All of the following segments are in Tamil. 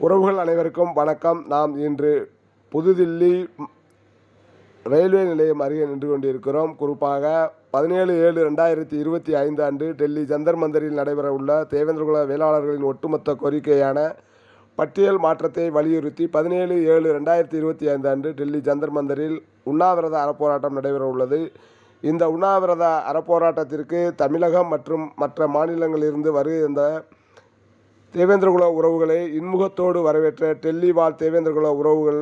உறவுகள் அனைவருக்கும் வணக்கம். நாம் இன்று புதுதில்லி ரயில்வே நிலையம் அருகே நின்று கொண்டிருக்கிறோம். குறிப்பாக 17/7/2025 அன்று டெல்லி ஜந்தர் மந்தரில் நடைபெறவுள்ள தேவேந்திரகுல வேளாளர்களின் ஒட்டுமொத்த கோரிக்கையான பட்டியல் மாற்றத்தை வலியுறுத்தி 17/7/2025 அன்று டெல்லி ஜந்தர் மந்தரில் உண்ணாவிரத அறப்போராட்டம் நடைபெற உள்ளது. இந்த உண்ணாவிரத அறப்போராட்டத்திற்கு தமிழகம் மற்றும் மற்ற மாநிலங்களிலிருந்து வருகின்ற தேவேந்திரகுல உறவுகளை இன்முகத்தோடு வரவேற்ற டெல்லி வாழ் தேவேந்திரகுல உறவுகள்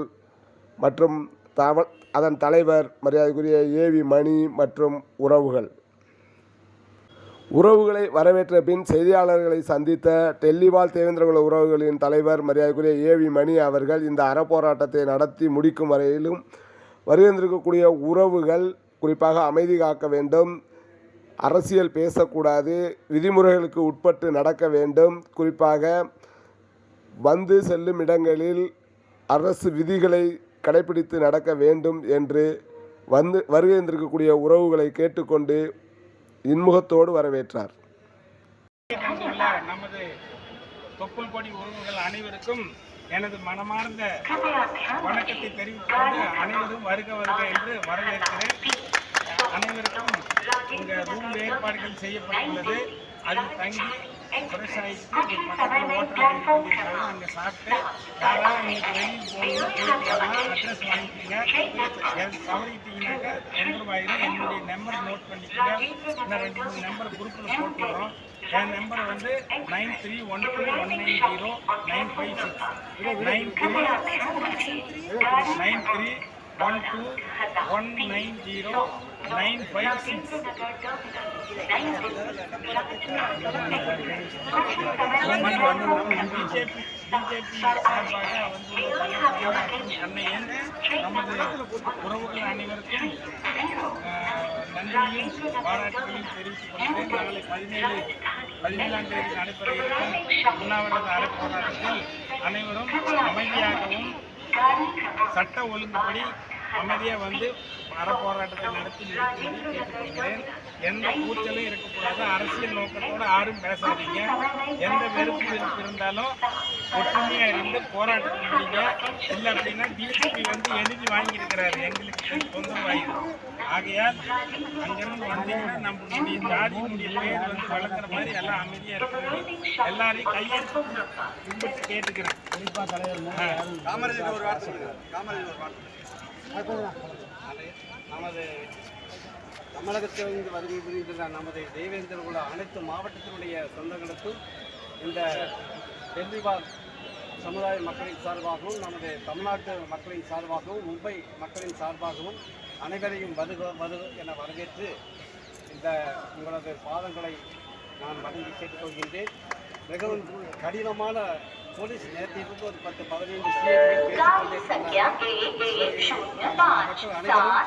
மற்றும் அதன் தலைவர் மரியாதைக்குரிய ஏவி மணி மற்றும் உறவுகளை வரவேற்ற பின் செய்தியாளர்களை சந்தித்த டெல்லி வாழ் தேவேந்திரகுல உறவுகளின் தலைவர் மரியாதைக்குரிய ஏவி மணி அவர்கள் இந்த அறப்போராட்டத்தை நடத்தி முடிக்கும் வரையிலும் வருகின்றிருக்கக்கூடிய உறவுகள் குறிப்பாக அமைதி காக்க வேண்டும், அரசியல் பேசக்கூடாது, விதிமுறைகளுக்கு உட்பட்டு நடக்க வேண்டும், குறிப்பாக வந்து செல்லும் இடங்களில் அரசு விதிகளை கடைபிடித்து நடக்க வேண்டும் என்று வருகின்றிருக்கக்கூடிய உறவுகளை கேட்டுக்கொண்டு இன்முகத்தோடு வரவேற்றார். நமது தொப்புள் கொடி உறவுகள் அனைவருக்கும் எனது மனமார்ந்த வணக்கத்தை தெரிவித்துக் கொண்டு அனைவரும் வருக வருக என்று வரவேற்கிறேன். அனைவருக்கும் இங்கே ரூம் ஏற்பாடுகள் செய்யப்பட்டுள்ளது. அதில் தங்கி விவசாயிக்கு பக்கத்தில் ஓட்டல் அங்கே சாப்பிட்டு யாராவது இன்னைக்கு வெளியில் போகணும் அட்ரஸ் வாங்கிக்கிங்க. தவறிட்டீங்கன்னாக்கா ₹2 என்னுடைய நம்பர் நோட் பண்ணிக்கோங்க. இன்னும் 2-3 நம்பர் குரூப்பில் போட்டு வரோம். என் நம்பர் வந்து 9312190956 9312190956. பிஜேபி சார்பாக அன்னையன் நமது உறவுகள் அனைவருக்கும் நன்றியும் பாராட்டுகளையும் தெரிவித்துக் கொள்கிறேன். நாளை 17ஆம் தேதி நடைபெற இருக்கும் உண்ணாவிரத அறப்போராட்டத்தில் அனைவரும் அமைதியாகவும் சட்ட ஒழுங்குப்படி அமைதியாக வந்து அறப்போராட்டத்தை நடத்தி நிறுத்தும்படி கேட்டுக்கொள்கிறேன். எந்த கூச்சலும் இருக்கக்கூடாது. அரசியல் நோக்கத்தோடு யாரும் பேசாதீங்க. எந்த வெறுப்பு இருந்தாலும் ஒற்றுமையாக இருந்து போராட்டத்தை முடிங்க. இல்லை அப்படின்னா டிஎஸ்பி வந்து எழுதி வாங்கியிருக்கிறாரு, எங்களுக்கு தொந்தரவாயுது. ஆகையால் அங்கிருந்து வந்தீங்கன்னா நம்மளுடைய ஜாதியினுடைய பேர் வந்து வளர்க்குற மாதிரி எல்லாம் அமைதியாக இருக்கணும். எல்லாரையும் கையெழுத்து கும்பிட்டு கேட்டுக்கிறேன். குறிப்பாக தலைவர் காமராஜர் ஒரு வார்த்தை நமது தமிழகத்திலிருந்து வருகை புரிகின்ற நமது தேவேந்திரகுல அனைத்து மாவட்டத்தினுடைய சொந்தங்களுக்கும் இந்த டெல்லிவாழ் சமுதாய மக்களின் சார்பாகவும் நமது தமிழ்நாட்டு மக்களின் சார்பாகவும் மும்பை மக்களின் சார்பாகவும் அனைவரையும் வருக என வரவேற்று இந்த உங்களது பாதங்களை நான் வணங்கி கேட்டுக்கொள்கின்றேன். மிகவும் கடினமான போலீஸ் நேரத்திலிருந்து ஒரு 10-15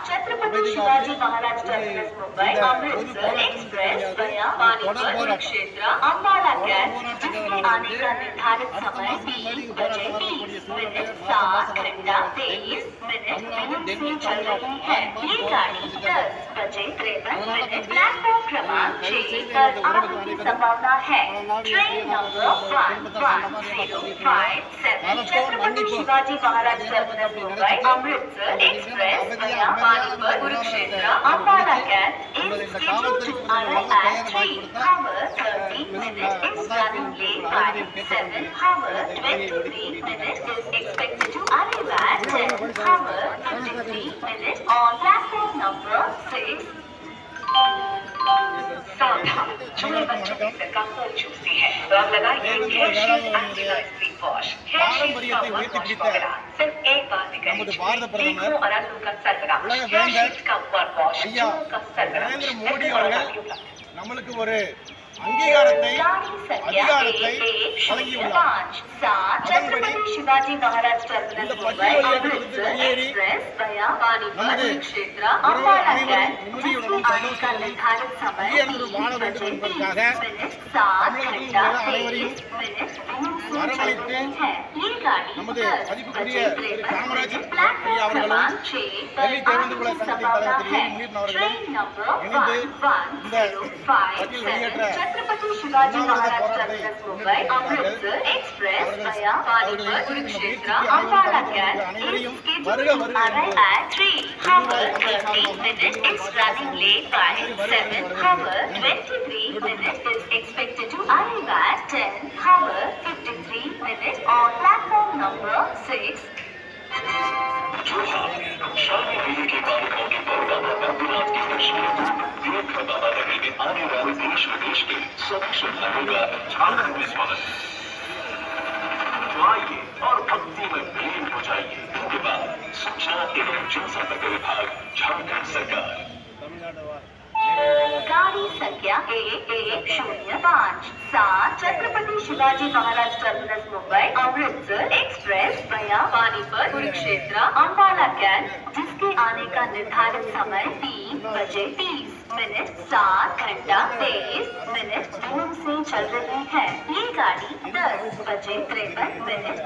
छत्रपति शिवाजी महाराज टर्मिनस मुंबई अमृतसर एक्सप्रेस गया पानीपत कुरुक्षेत्र अंबाला कैंट जिसमें आने का निर्धारित समय 3 बजे 30 मिनट 7 घंटा 23 मिनट से चल रही है। ये गाड़ी 10 बजे 53 मिनट प्लेटफॉर्म क्रमांक 6 पर आने की संभावना है। Train number 1105 Chhatrapati Shivaji Maharaj terminus Mumbai Amritsar express गया Panipat Kurukshetra Ambala cantt is scheduled to arrive at 3:30 minutes is currently 7:23 minutes is expected to arrive at 10:53 minutes on platform number 6. सावधान, छोटे बच्चों की सरकार पर चूसती है तो अब लगाइए कैशियस एक्टिवाइज स्लीप वॉश। कैशियस का वॉश फॉर्मूला सिर्फ एक बार में करें। देखो और अंदर का सरबराह कैशियस का वॉश का सरबराह மோடி அவர்கள் நம்மளுக்கு ஒரு அங்கீகாரத்தை அதிகாரத்தை வழங்கியுள்ளார். छत्रपति शिवाजी महाराज टर्मिनस मुंबई अमृतसर एक्सप्रेस गया पानीपत कुरुक्षेत्र अंबाला कैंट जिसमें आने का निर्धारित समय 3 बजे 30 मिनट 7 घंटा 23 मिनट அரவணைத்து நமது மதிப்புக்குரிய திரு காமராஜர் அவர்களும் டெல்லி தேவேந்திரகுல சங்கத்தின் தலைவர் திரு ஏ முனீர் அவர்களும் இணைந்து இந்த பட்டியல் வெளியேற்ற Chhatrapati Shivaji Maharaj terminus Mumbai Amritsar express via Panipat Kurukshetra Ambala cantt is scheduled to arrive at 3 hours 20 minutes. It's running late by 7 hours 23 minutes. Is expected to arrive at 10 hours 53 minutes on platform number 6. शादी मेले के बालिकाओं के परवाना रघुनाथ की खुशी वीर बाबा नगरी में आने वाले देश विदेश के सभी श्रद्धालुओं का झारखंड में स्वागत है। तो आइए और भक्ति में विलीन हो जाइए। इसके बाद सूचना एवं जनसंपर्क विभाग झारखंड सरकार गाड़ी संख्या 1105 Chhatrapati Shivaji Maharaj terminus Mumbai Amritsar express via Panipat Kurukshetra Ambala cantt जिसके आने का निर्धारित समय 3:30 7 घंटा 23 मिनट दूर से चल रही है। ये गाड़ी 10:53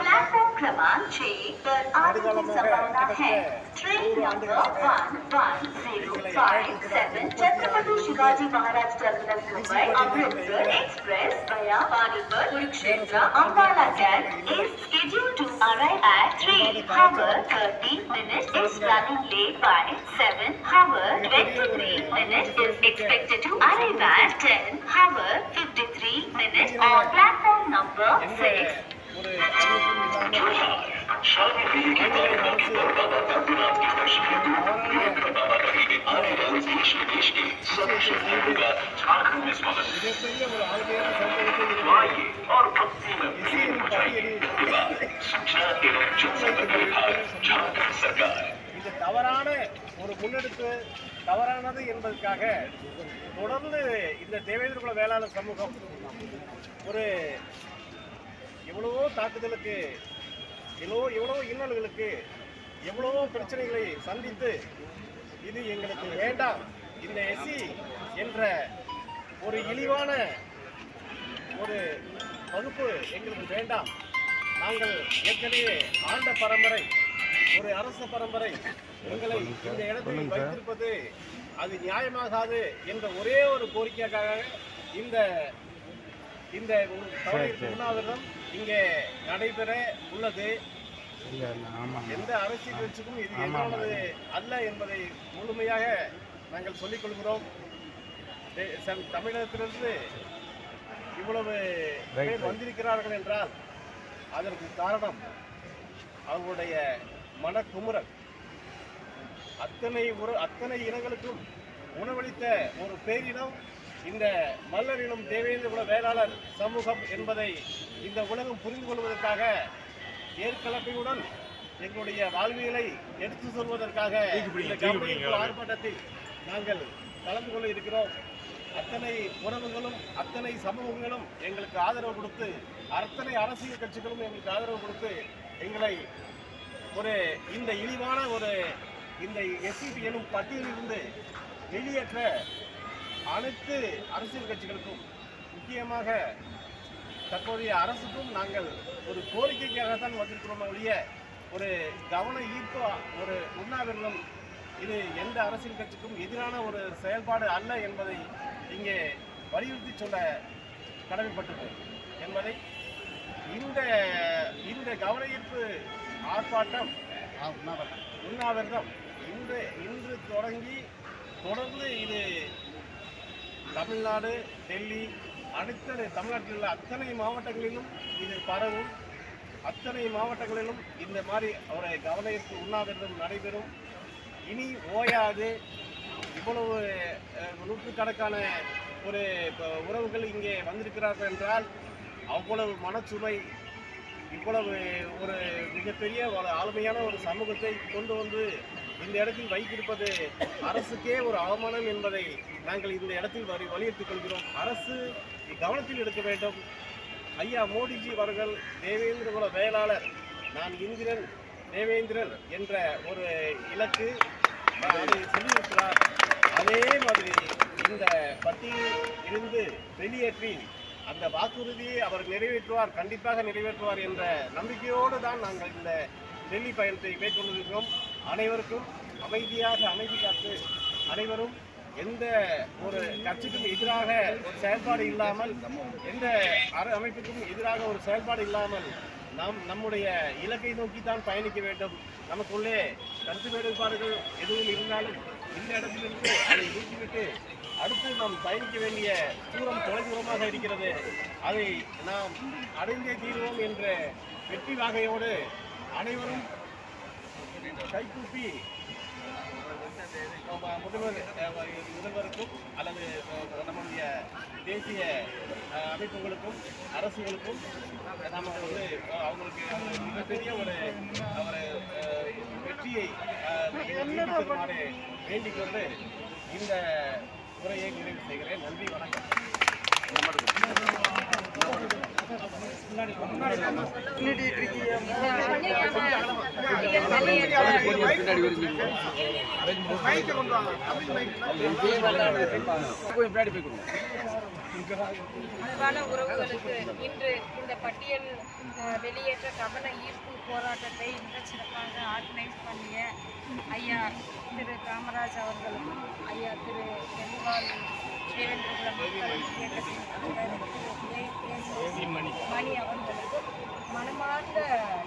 प्लेटफॉर्म क्रमांक 6 पर आने की संभावना है। Train number 11057 Chhatrapati Shivaji Maharaj terminus Mumbai Amritsar express via Panipat Kurukshetra Ambala cantt is scheduled to arrive at 3 hours 30 minutes. Is running late by 7 hours 23 minutes. Is expected to arrive at 10 hours 53 minutes on platform number 6. शादी मेले के बालिकाओं के परवाना रघुनाथ की खुशी वीर बाबा नगरी में आने वाले देश विदेश के सभी श्रद्धालुओं का झारखंड में स्वागत है। तो आइए और भक्ति में विलीन हो जाइए। इसके बाद सूचना एवं जनसंपर्क विभाग झारखंड सरकार இது தவறான ஒரு முன்னெடுப்பு தவறானது என்பதற்காக தொடர்ந்து இந்த தேவேந்திர குல வேளாளர் சமூகம் ஒரு எவ்வளவோ தாக்குதலுக்கு எவ்வளவோ இன்னல்களுக்கு எவ்வளவோ பிரச்சனைகளை சந்தித்து இது எங்களுக்கு வேண்டாம், இந்த எஸ்சி என்ற ஒரு இழிவான ஒரு வகுப்பு எங்களுக்கு வேண்டாம், நாங்கள் ஏற்கனவே ஆண்ட பரம்பரை ஒரு அரச பரம்பரை எங்களை இந்த இடத்தில் வைத்திருப்பது அது நியாயமாகாது என்ற ஒரே ஒரு கோரிக்கைக்காக இந்த இந்த உண்ணாவிரதம் இங்கே நடைபெற உள்ளது. எந்த அரசியல் கட்சிக்கும் இது எதிரானது அல்ல என்பதை முழுமையாக நாங்கள் சொல்லிக் கொள்கிறோம். தமிழகத்திலிருந்து இவ்வளவு பேர் வந்திருக்கிறார்கள் என்றால் அதற்கு காரணம் அவர்களுடைய மனக்குமுறல். அத்தனை இனங்களுக்கும் உணவளித்த ஒரு பேரினம் இந்த மல்லரினம் தேவேந்திர குல வேளாளர் சமூகம் என்பதை இந்த உலகம் புரிந்து கொள்வதற்காக ஏற்கலப்பையுடன் எங்களுடைய வாழ்வியலை எடுத்து சொல்வதற்காக இந்த கம்பெனிக்குள் ஆர்ப்பாட்டத்தில் நாங்கள் கலந்து கொள்ள இருக்கிறோம். அத்தனை உறவுகளும் அத்தனை சமூகங்களும் எங்களுக்கு ஆதரவு கொடுத்து, அத்தனை அரசியல் கட்சிகளும் எங்களுக்கு ஆதரவு கொடுத்து எங்களை ஒரு இந்த இழிவான ஒரு இந்த எஸ்சிபி எனும் பட்டியலிலிருந்து வெளியேற்ற அனைத்து அரசியல் கட்சிகளுக்கும் முக்கியமாக தற்போதைய அரசுக்கும் நாங்கள் ஒரு கோரிக்கைக்காகத்தான் வந்திருக்கிறோம் ஒழிய ஒரு கவன ஈர்ப்பு ஒரு உண்ணாவிரதம் இது எந்த அரசியல் கட்சிக்கும் எதிரான ஒரு செயல்பாடு அல்ல என்பதை இங்கே வலியுறுத்தி சொல்ல கடமைப்பட்டது என்பதை இந்த கவன ஈர்ப்பு ஆர்ப்பாட்டம் உண்ணாவிரதம் இன்று தொடர்ந்து இது தமிழ்நாடு, டெல்லி, அடுத்த தமிழ்நாட்டில் உள்ள அத்தனை மாவட்டங்களிலும் இது பரவும். அத்தனை மாவட்டங்களிலும் இந்த மாதிரி ஒரு கவன ஈர்ப்பு உண்ணாவிரதம் நடைபெறும். இனி ஓயாது. இவ்வளவு நூற்றுக்கணக்கான ஒரு உறவுகள் இங்கே வந்திருக்கிறார்கள் என்றால் அவ்வளவு மனச்சுமை, இவ்வளவு ஒரு மிகப்பெரிய ஒரு ஆளுமையான ஒரு சமூகத்தை கொண்டு வந்து இந்த இடத்தில் வைத்திருப்பது அரசுக்கே ஒரு அவமானம் என்பதை நாங்கள் இந்த இடத்தில் வலியுறுத்திக் கொள்கிறோம். அரசு கவனத்தில் எடுக்க வேண்டும். ஐயா மோடிஜி அவர்கள் தேவேந்திர குல வேளாளர், நான் இந்திரன் தேவேந்திரன் என்ற ஒரு இலக்கு அதை சொல்லியிருக்கிறார். அதே மாதிரி இந்த பட்டியலில் இருந்து வெளியேற்றி அந்த வாக்குறுதியை அவர் நிறைவேற்றுவார், கண்டிப்பாக நிறைவேற்றுவார் என்ற நம்பிக்கையோடு தான் நாங்கள் இந்த டெல்லி பயணத்தை மேற்கொண்டிருக்கிறோம். அனைவருக்கும் அமைதி காத்து அனைவரும் எந்த ஒரு கட்சிக்கும் எதிராக ஒரு செயல்பாடு இல்லாமல், எந்த அமைப்புக்கும் எதிராக ஒரு செயல்பாடு இல்லாமல் நம்முடைய இலக்கை நோக்கி தான் பயணிக்க வேண்டும். நமக்குள்ளே கருத்து வேறுபாடுகள் எதுவும் இருந்தாலும் இந்த இடத்திலிருந்து அதை நீக்கிவிட்டு அடுத்து நாம் பயணிக்க வேண்டிய தூரம் தொலைதூரமாக இருக்கிறது. அதை நாம் அடைந்தே தீர்வோம் என்ற வெற்றி வாகையோடு அனைவரும் கைகூப்பி முதல்வருக்கும் அல்லது நம்முடைய தேசிய அமைப்புகளுக்கும் அரசுகளுக்கும் நாம் அவங்களுக்கு மிகப்பெரிய ஒரு வெற்றியை தருமாறு வேண்டிக் கொண்டு இந்த உரையை நிறைவு செய்கிறேன். நன்றி, வணக்கம். அன்பான உறவுகளுக்கு இன்று இந்த பட்டியல் வெளியேற்ற கவன ஈர்ப்பு போராட்டத்தை மிக சிறப்பாக ஆர்கனைஸ் பண்ணிய ஐயா திரு காமராஜ் அவர்களுக்கும் ஐயா திரு கெல்வால் தேவேந்திரகுல மக்கள் இயக்கத்தின் தலைவர் திரு மணி அவர்களுக்கும் மனமார்ந்த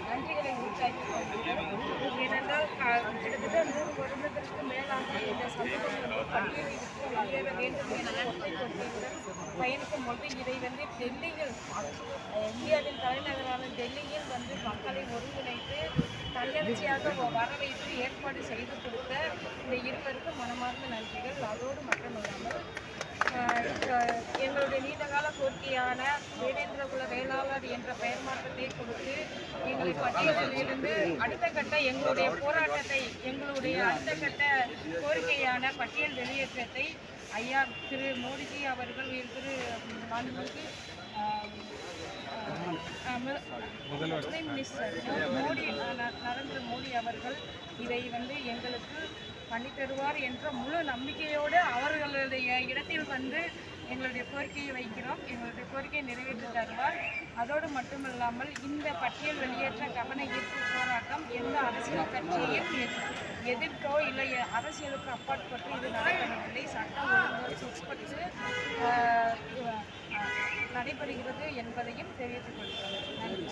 நன்றிகளை உற்சாகித்துக் கொள்கிறேன். ஏனென்றால் கிட்டத்தட்ட 100 வருடத்திற்கு மேலாக இந்த சமூகம் பட்டியலை விட்டு வெளியேற வேண்டும் என்ற ஒற்றை கொள்கையுடன் பயணிக்கும் பொழுது இதை வந்து டெல்லியில், இந்தியாவின் தலைநகரான டெல்லியில் வந்து மக்களை ஒருங்கிணைத்து தன்னெழுச்சியாக வரவைத்து ஏற்பாடு செய்து கொடுத்த இந்த இருவருக்கும் மனமார்ந்த நன்றிகள். அதோடு மட்டுமல்லாமல் எங்களுடைய நீண்டகால கோரிக்கையான தேவேந்திரகுல வேளாளர் என்ற பெயர் மாற்றத்தை கொடுத்து எங்களை பட்டியலிலிருந்து அடுத்த கட்ட எங்களுடைய போராட்டத்தை, எங்களுடைய அடுத்த கட்ட கோரிக்கையான பட்டியல் வெளியேற்றத்தை ஐயா திரு மோடிஜி அவர்கள், திரு மாண்புமிகு துணை மினிஸ்டர் நரேந்திர மோடி அவர்கள் இதை வந்து எங்களுக்கு பண்ணி தருவார் என்ற முழு நம்பிக்கையோடு அவர்களுடைய இடத்தில் வந்து எங்களுடைய கோரிக்கையை வைக்கிறோம். எங்களுடைய கோரிக்கையை நிறைவேற்றி தருவார். அதோடு மட்டுமில்லாமல் இந்த பட்டியல் வெளியேற்ற கவன ஈர்ப்பு போராட்டம் எந்த அரசியல் கட்சியையும் எதிர்த்தோ இல்லை அரசியலுக்கு அப்பாற்பட்டு இது நடைபெறவில்லை. சட்டம் ஒழுங்கு உட்பட்டு நடைபெறுகிறது என்பதையும் தெரிவித்துக் கொள்கிறோம். நன்றி.